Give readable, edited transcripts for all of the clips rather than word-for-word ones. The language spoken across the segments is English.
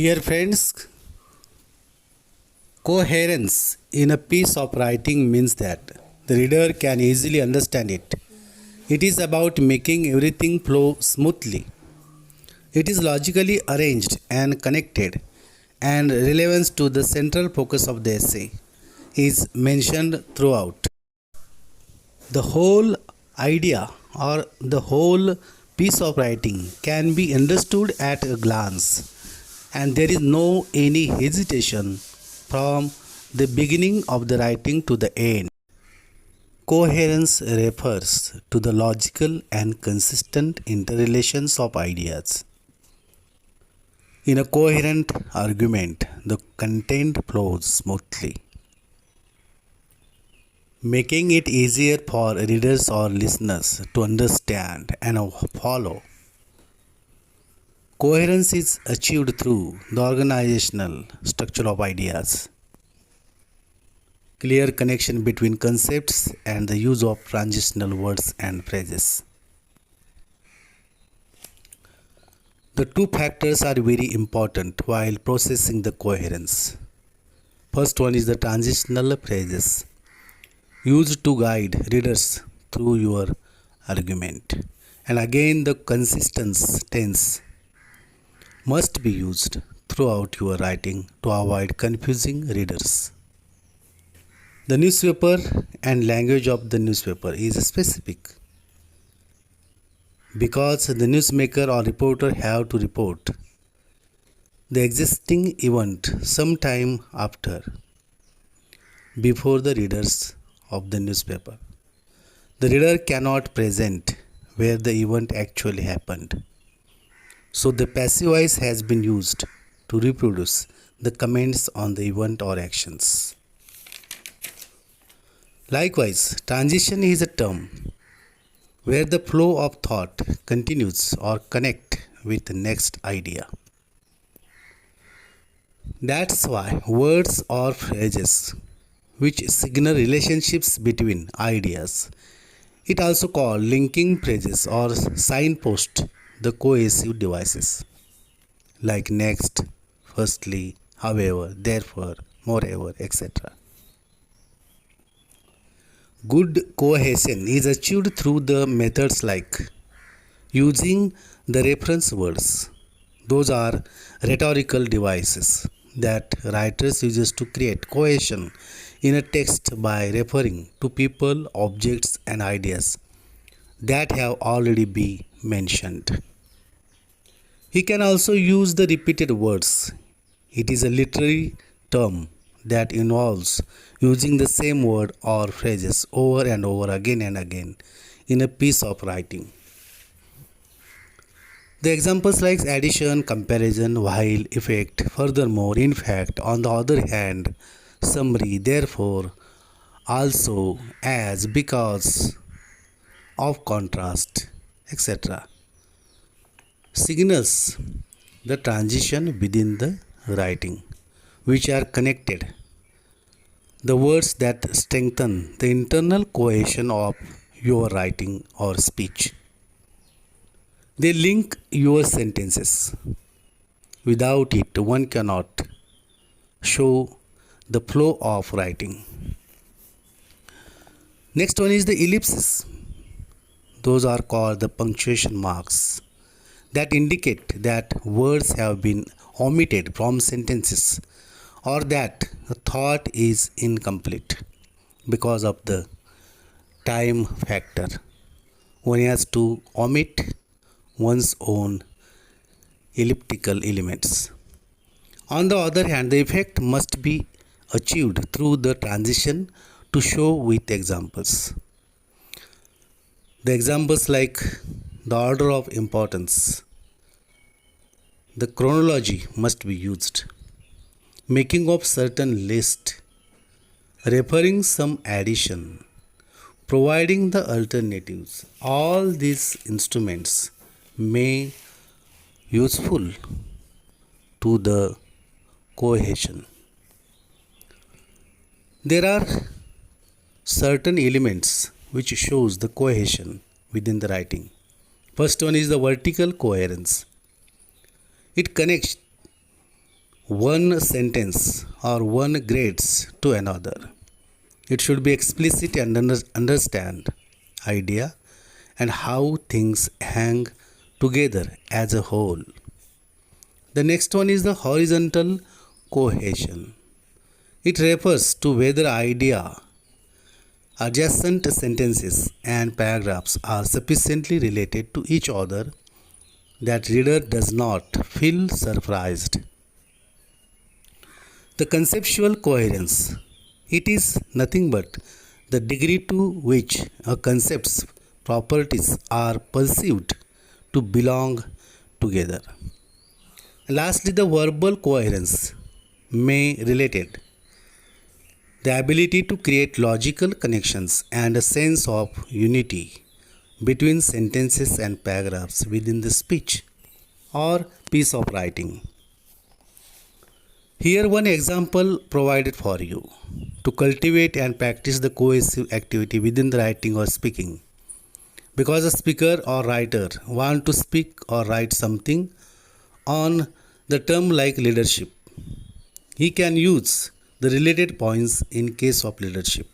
Dear friends, coherence in a piece of writing means that the reader can easily understand it. It is about making everything flow smoothly. It is logically arranged and connected, and relevance to the central focus of the essay is mentioned throughout. The whole idea or the whole piece of writing can be understood at a glance, and there is no any hesitation from the beginning of the writing to the end. Coherence refers to the logical and consistent interrelations of ideas. In a coherent argument, the content flows smoothly, making it easier for readers or listeners to understand and follow. Coherence is achieved through the organizational structure of ideas, clear connection between concepts, and the use of transitional words and phrases. The two factors are very important while processing the coherence. First one is the transitional phrases used to guide readers through your argument. And again, the consistent tense must be used throughout your writing to avoid confusing readers. The newspaper and language of the newspaper is specific because the newsmaker or reporter have to report the existing event sometime after, before the readers of the newspaper. The reader cannot present where the event actually happened. So the passive voice has been used to reproduce the comments on the event or actions. Likewise, transition is a term where the flow of thought continues or connect with the next idea. That's why words or phrases which signal relationships between ideas, it also called linking phrases or signpost, the cohesive devices like next, firstly, however, therefore, moreover, etc. Good cohesion is achieved through the methods like using the reference words. Those are rhetorical devices that writers uses to create cohesion in a text by referring to people, objects and ideas that have already been mentioned. He can also use the repeated words. It is a literary term that involves using the same word or phrases over and over again and again in a piece of writing. The examples like addition, comparison, while, effect, furthermore, in fact, on the other hand, summary, therefore, also, as, because, of contrast, etc. signals the transition within the writing, which are connected. The words that strengthen the internal cohesion of your writing or speech. They link your sentences. Without it, one cannot show the flow of writing. Next one is the ellipses. Those are called the punctuation marks that indicate that words have been omitted from sentences or that a thought is incomplete because of the time factor. One has to omit one's own elliptical elements. On the other hand, the effect must be achieved through the transition to show with examples. The examples like the order of importance, the chronology must be used, making of certain list, referring some addition, providing the alternatives. All these instruments may useful to the cohesion. There are certain elements which shows the cohesion within the writing. First one is the vertical coherence. It connects one sentence or one grades to another. It should be explicit and understand idea and how things hang together as a whole. The next one is the horizontal cohesion. It refers to whether idea, adjacent sentences and paragraphs are sufficiently related to each other that reader does not feel surprised. The conceptual coherence. It is nothing but the degree to which a concept's properties are perceived to belong together. Lastly, the verbal coherence may related the ability to create logical connections and a sense of unity between sentences and paragraphs within the speech or piece of writing. Here one example provided for you to cultivate and practice the cohesive activity within the writing or speaking. Because a speaker or writer want to speak or write something on the term like leadership, he can use the related points in case of leadership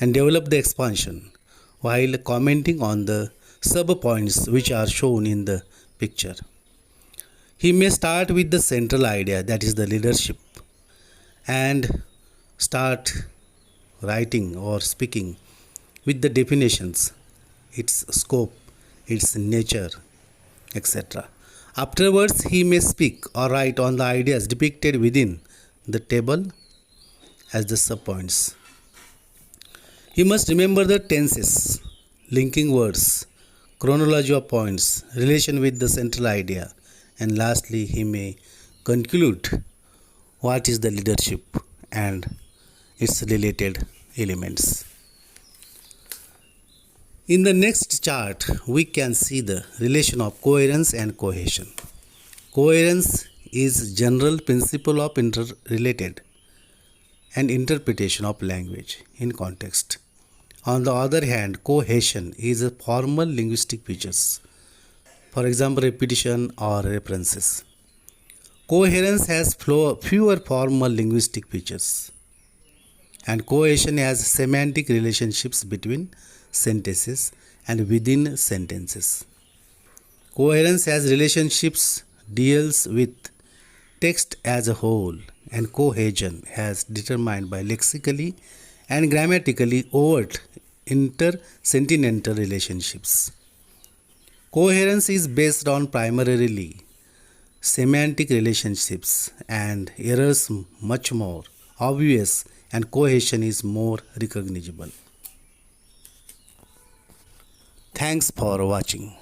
and develop the expansion while commenting on the sub points which are shown in the picture. He may start with the central idea, that is the leadership, and start writing or speaking with the definitions, its scope, its nature, etc. Afterwards, he may speak or write on the ideas depicted within the table as the subpoints. He must remember the tenses, linking words, chronology of points, relation with the central idea, and lastly, he may conclude what is the leadership and its related elements. In the next chart, we can see the relation of coherence and cohesion. Coherence is general principle of interrelated and interpretation of language in context. On the other hand, cohesion is a formal linguistic features. For example, repetition or references. Coherence has fewer formal linguistic features, and cohesion has semantic relationships between sentences and within sentences. Coherence has relationships deals with text as a whole, and cohesion has determined by lexically and grammatically overt intersentential relationships. Coherence is based on primarily semantic relationships and errors much more obvious, and cohesion is more recognizable. Thanks for watching.